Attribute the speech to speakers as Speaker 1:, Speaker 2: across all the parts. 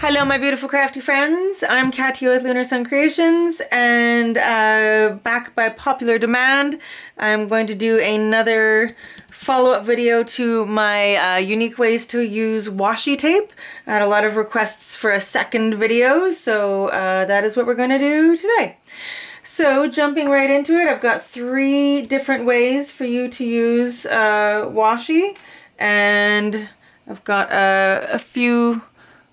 Speaker 1: Hello my beautiful crafty friends, I'm Katia with Lunar Sun Creations, and back by popular demand I'm going to do another follow-up video to my unique ways to use washi tape. I had a lot of requests for a second video, so that is what we're going to do today. So jumping right into it, I've got 3 different ways for you to use washi, and I've got a few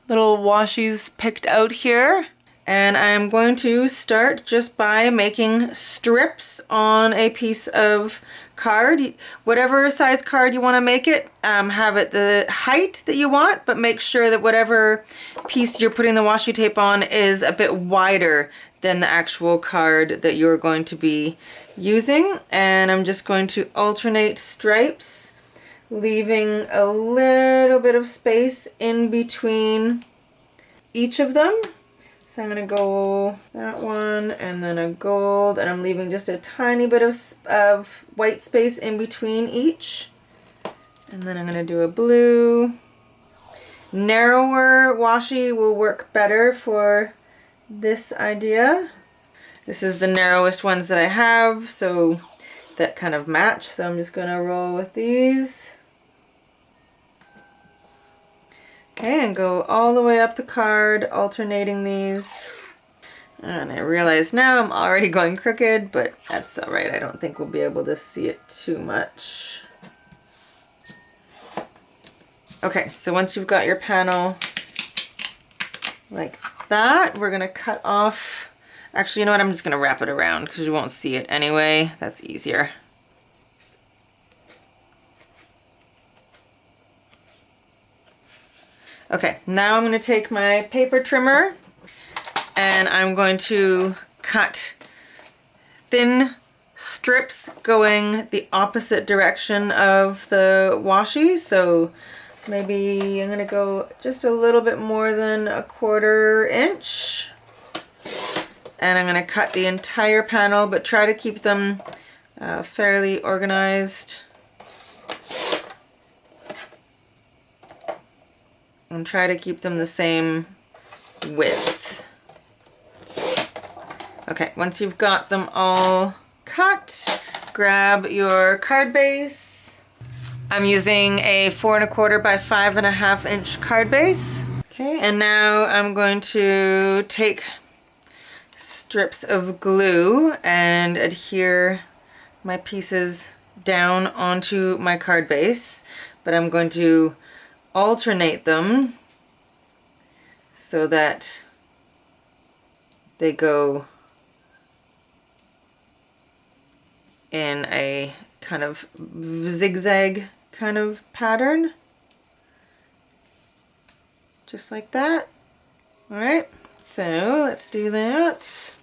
Speaker 1: little washies picked out here, and I'm going to start just by making strips on a piece of card. Whatever size card you want to make it, have it the height that you want, but make sure that whatever piece you're putting the washi tape on is a bit wider than the actual card that you're going to be using. And I'm just going to alternate stripes, leaving a little bit of space in between each of them. So I'm going to go that one and then a gold, and I'm leaving just a tiny bit of white space in between each. And then I'm going to do a blue. Narrower washi will work better for this idea. This is the narrowest ones that I have, so that kind of match. So I'm just going to roll with these. Okay, and go all the way up the card, alternating these. And I realize now I'm already going crooked, but that's alright. I don't think we'll be able to see it too much. Okay, so once you've got your panel like that, we're going to cut off. Actually, you know what? I'm just going to wrap it around because you won't see it anyway. That's easier. Okay, now I'm going to take my paper trimmer and I'm going to cut thin strips going the opposite direction of the washi. So maybe I'm going to go just a little bit more than 1/4 inch. And I'm going to cut the entire panel, but try to keep them fairly organized. And try to keep them the same width. Okay, once you've got them all cut, grab your card base. I'm using a 4 1/4 by 5 1/2 inch card base. Okay, and now I'm going to take strips of glue and adhere my pieces down onto my card base, but I'm going to alternate them so that they go in a kind of zigzag kind of pattern, just like that. All right, so let's do that.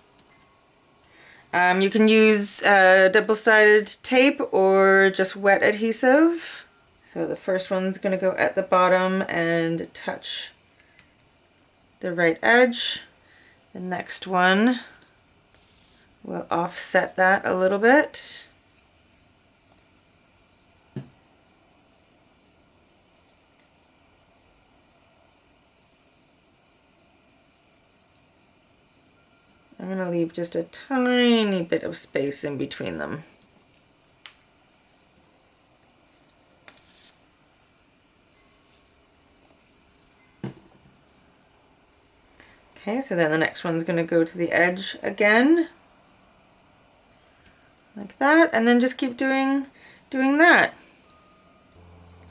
Speaker 1: You can use double-sided tape or just wet adhesive. So the first one's going to go at the bottom and touch the right edge. The next one will offset that a little bit. I'm going to leave just a tiny bit of space in between them. Okay, so then the next one's going to go to the edge again, like that, and then just keep doing that.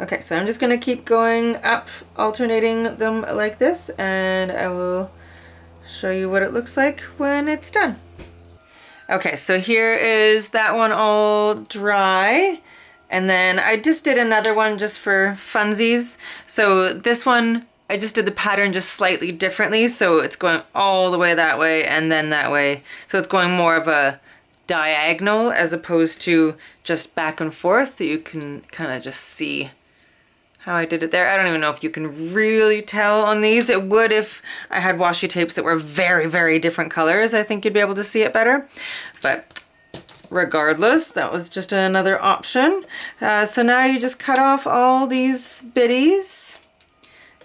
Speaker 1: Okay, so I'm just going to keep going up, alternating them like this, and I will show you what it looks like when it's done. Okay, so here is that one all dry, and then I just did another one just for funsies. So this one, I just did the pattern just slightly differently, so it's going all the way that way and then that way. So it's going more of a diagonal as opposed to just back and forth. You can kind of just see how I did it there. I don't even know if you can really tell on these. It would if I had washi tapes that were very, very different colors. I think you'd be able to see it better. But regardless, that was just another option. So now you just cut off all these biddies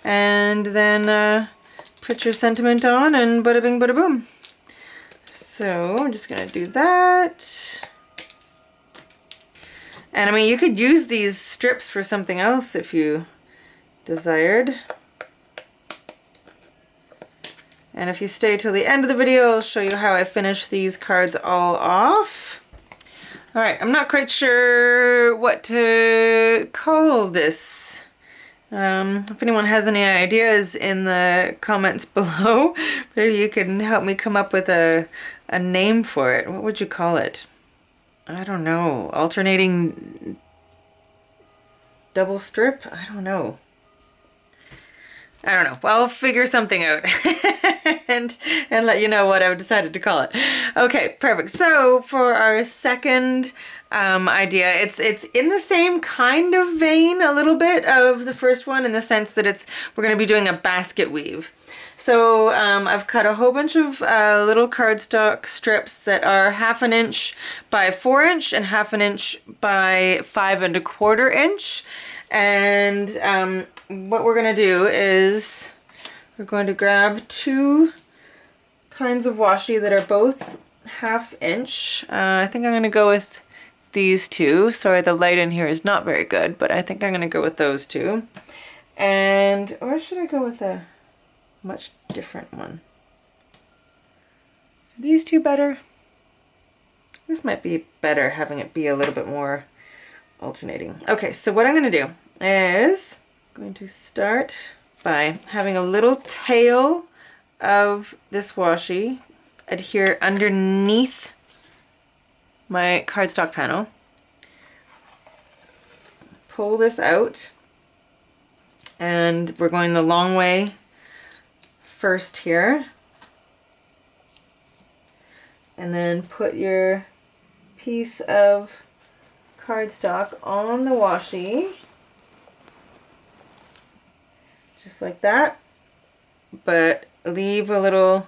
Speaker 1: and then put your sentiment on and bada bing bada boom. So I'm just gonna do that. And I mean, you could use these strips for something else if you desired. And if you stay till the end of the video, I'll show you how I finish these cards all off. All right, I'm not quite sure what to call this. If anyone has any ideas in the comments below, maybe you can help me come up with a name for it. What would you call it? I don't know. Alternating double strip? I don't know. Well, I'll figure something out and let you know what I've decided to call it. Okay, perfect. So for our second idea, it's in the same kind of vein a little bit of the first one, in the sense that we're going to be doing a basket weave. So I've cut a whole bunch of little cardstock strips that are 1/2 inch by 4 inch and 1/2 inch by 5 1/4 inch. And what we're going to do is we're going to grab 2 kinds of washi that are both 1/2 inch. I think I'm going to go with these 2. Sorry, the light in here is not very good, but I think I'm going to go with those 2. And, or should I go with a much different one? Are these 2 better? This might be better, having it be a little bit more alternating. Okay, so what I'm going to do is I'm going to start by having a little tail of this washi adhere underneath my cardstock panel. Pull this out, and we're going the long way first here, and then put your piece of cardstock on the washi, just like that, but leave a little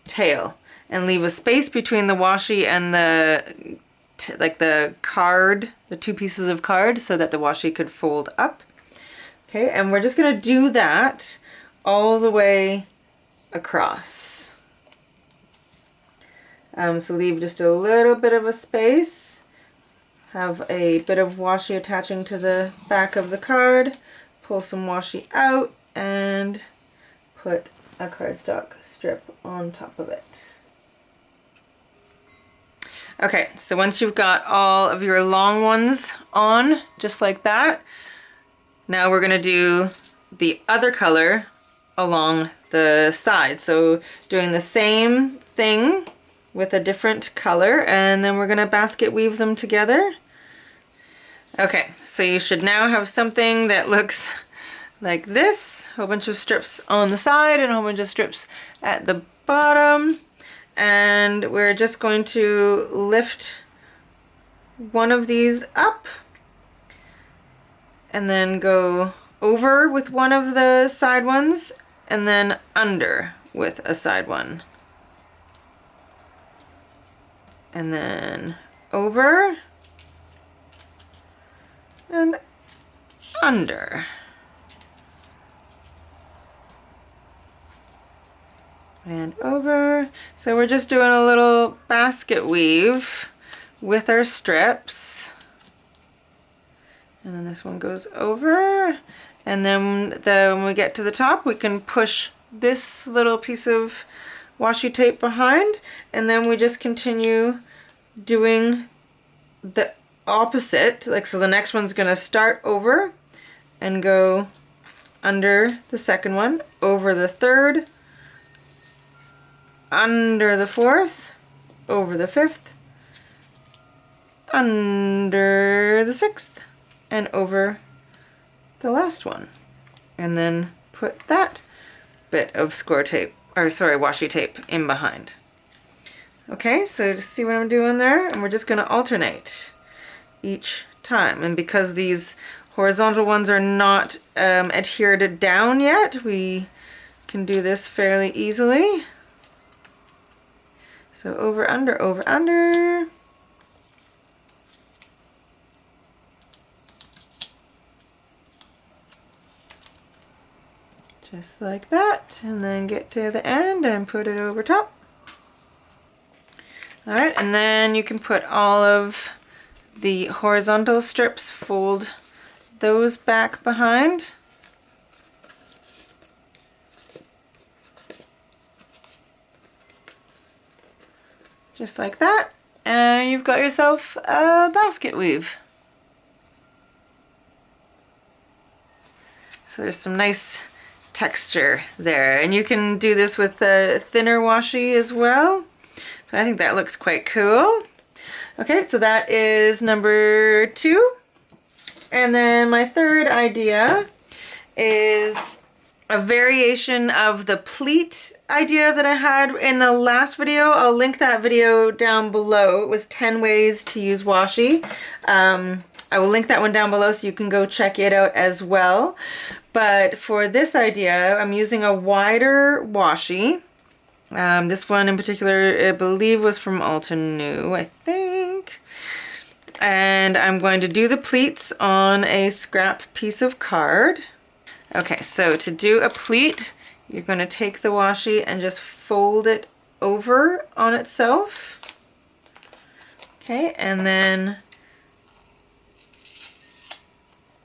Speaker 1: tail and leave a space between the washi and the card, the 2 pieces of card, so that the washi could fold up. Okay, and we're just going to do that all the way across. So leave just a little bit of a space. Have a bit of washi attaching to the back of the card. Pull some washi out and put a cardstock strip on top of it. Okay, so once you've got all of your long ones on, just like that, now we're going to do the other color along the side. So doing the same thing with a different color, and then we're going to basket weave them together. Okay, so you should now have something that looks like this. A whole bunch of strips on the side and a whole bunch of strips at the bottom. And we're just going to lift one of these up and then go over with one of the side ones and then under with a side one. And then over and under. And over. So we're just doing a little basket weave with our strips. And then this one goes over. And then when we get to the top, we can push this little piece of washi tape behind. And then we just continue doing the opposite. Like, so the next one's going to start over and go under the second one, over the third, under the fourth, over the fifth, under the sixth, and over the last one. And then put that bit of score tape, or sorry, washi tape in behind. Okay, so to see what I'm doing there, and we're just going to alternate each time. And because these horizontal ones are not adhered down yet, we can do this fairly easily. So over, under, over, under. Just like that, and then get to the end and put it over top. All right, and then you can put all of the horizontal strips, fold those back behind. Just like that, and you've got yourself a basket weave. So there's some nice texture there, and you can do this with a thinner washi as well. So I think that looks quite cool. Okay, so that is number 2. And then my third idea is a variation of the pleat idea that I had in the last video. I'll link that video down below. It was 10 ways to use washi. I will link that one down below so you can go check it out as well. But for this idea, I'm using a wider washi. This one in particular, I believe, was from Altenew, I think. And I'm going to do the pleats on a scrap piece of card. Okay, so to do a pleat, you're going to take the washi and just fold it over on itself. Okay, and then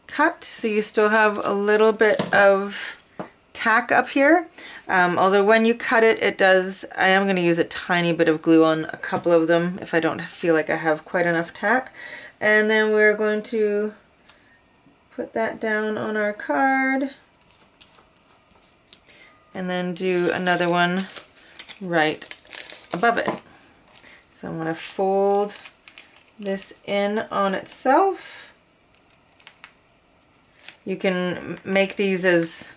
Speaker 1: cut so you still have a little bit of tack up here. Although when you cut it, it does, I am going to use a tiny bit of glue on a couple of them if I don't feel like I have quite enough tack. And then we're going to put that down on our card and then do another one right above it. So I'm going to fold this in on itself. You can make these as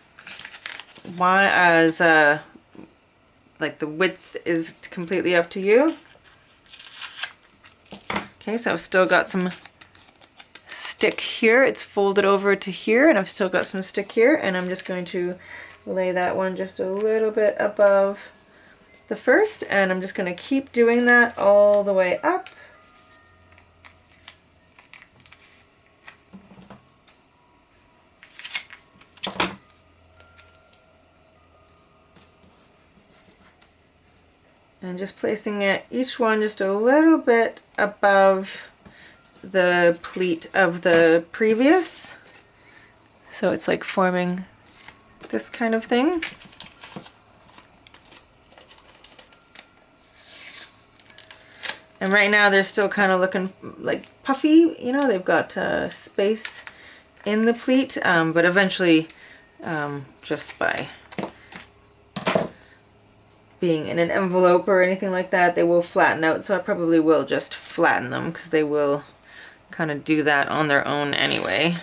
Speaker 1: like the width is completely up to you. Okay, so I've still got some stick here. It's folded over to here, and I've still got some stick here, and I'm just going to lay that one just a little bit above the first, and I'm just going to keep doing that all the way up. And just placing each one just a little bit above the pleat of the previous. So it's like forming this kind of thing. And right now they're still kind of looking like puffy, you know, they've got space in the pleat, but eventually just by being in an envelope or anything like that, they will flatten out. So I probably will just flatten them because they will kind of do that on their own anyway.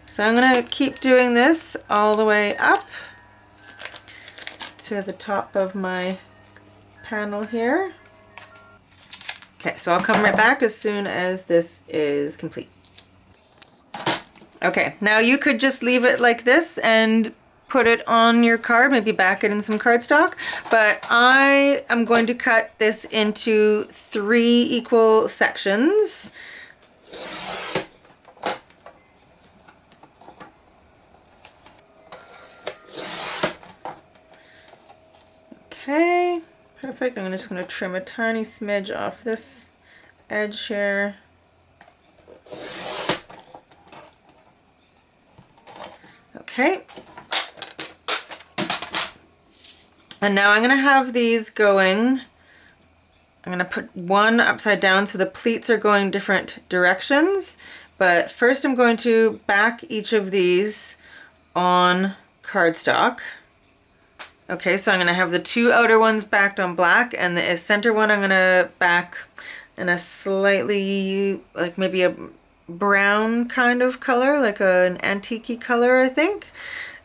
Speaker 1: So I'm going to keep doing this all the way up to the top of my panel here. Okay, so I'll come right back as soon as this is complete. Okay, now you could just leave it like this and put it on your card, maybe back it in some cardstock, but I am going to cut this into 3 equal sections. Okay, perfect. I'm just going to trim a tiny smidge off this edge here. Okay. And now I'm going to have these going, I'm going to put one upside down so the pleats are going different directions, but first I'm going to back each of these on cardstock. Okay, so I'm going to have the 2 outer ones backed on black, and the center one I'm going to back in a slightly, like maybe a brown kind of color, like an antique-y color, I think.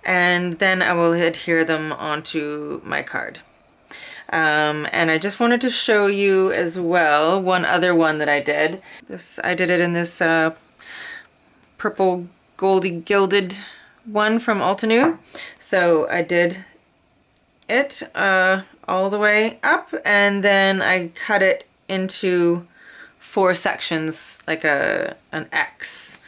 Speaker 1: And then I will adhere them onto my card. And I just wanted to show you as well one other one that I did. I did it in this purple goldy gilded one from Altenew. So I did it all the way up, and then I cut it into 4 sections like an X.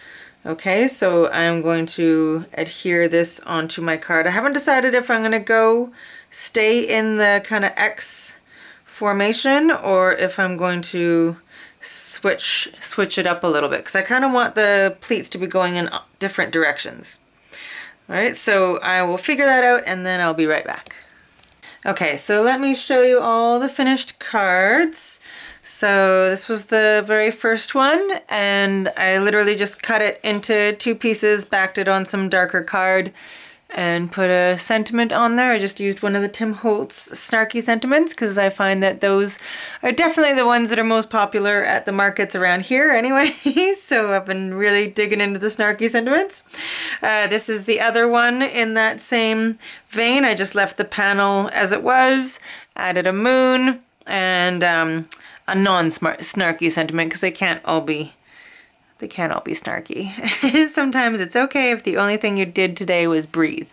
Speaker 1: Okay, so I'm going to adhere this onto my card. I haven't decided if I'm going to stay in the kind of X formation or if I'm going to switch it up a little bit, because I kind of want the pleats to be going in different directions. All right, so I will figure that out and then I'll be right back. Okay, so let me show you all the finished cards. So this was the very first one, and I literally just cut it into 2 pieces, backed it on some darker card, and put a sentiment on there. I just used one of the Tim Holtz snarky sentiments because I find that those are definitely the ones that are most popular at the markets around here anyway. So I've been really digging into the snarky sentiments. This is the other one in that same vein. I just left the panel as it was, added a moon, and a non-snarky sentiment because they can't all be snarky. Sometimes it's okay if the only thing you did today was breathe.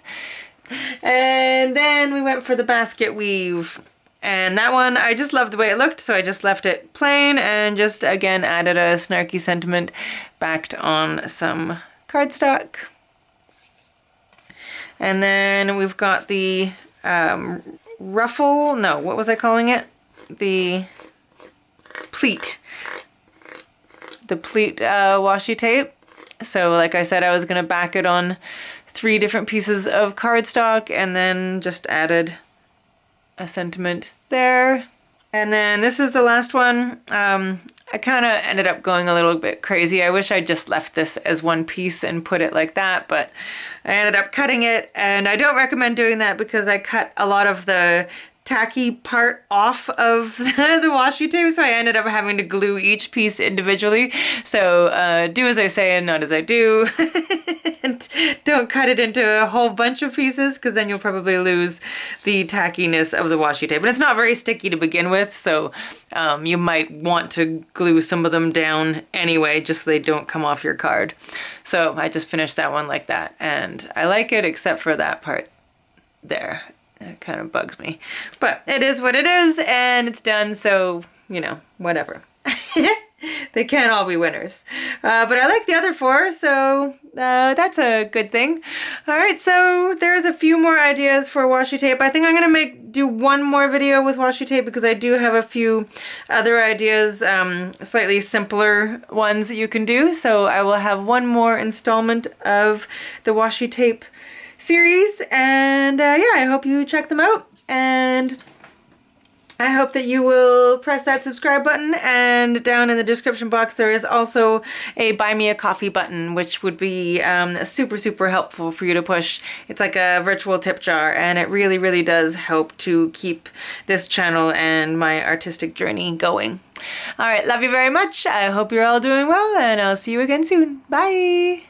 Speaker 1: And then we went for the basket weave. And that one, I just loved the way it looked, so I just left it plain and just, again, added a snarky sentiment backed on some cardstock. And then we've got the ruffle, no, what was I calling it? The pleat. The pleat washi tape. So like I said, I was going to back it on 3 different pieces of cardstock and then just added a sentiment there. And then this is the last one. I kind of ended up going a little bit crazy. I wish I just left this as one piece and put it like that, but I ended up cutting it, and I don't recommend doing that because I cut a lot of the tacky part off of the washi tape, so I ended up having to glue each piece individually. So do as I say and not as I do. And don't cut it into a whole bunch of pieces because then you'll probably lose the tackiness of the washi tape. And it's not very sticky to begin with, so you might want to glue some of them down anyway, just so they don't come off your card. So I just finished that one like that, and I like it except for that part there. It kind of bugs me, but it is what it is, and it's done, so, you know, whatever. They can't all be winners. But I like the other 4, so that's a good thing. All right, so there's a few more ideas for washi tape. I think I'm gonna do one more video with washi tape because I do have a few other ideas, slightly simpler ones that you can do. So I will have one more installment of the washi tape series, and yeah, I hope you check them out, and I hope that you will press that subscribe button, and down in the description box there is also a buy me a coffee button, which would be super helpful for you to push. It's like a virtual tip jar, and it really does help to keep this channel and my artistic journey going. All right, love you very much. I hope you're all doing well, and I'll see you again soon. Bye!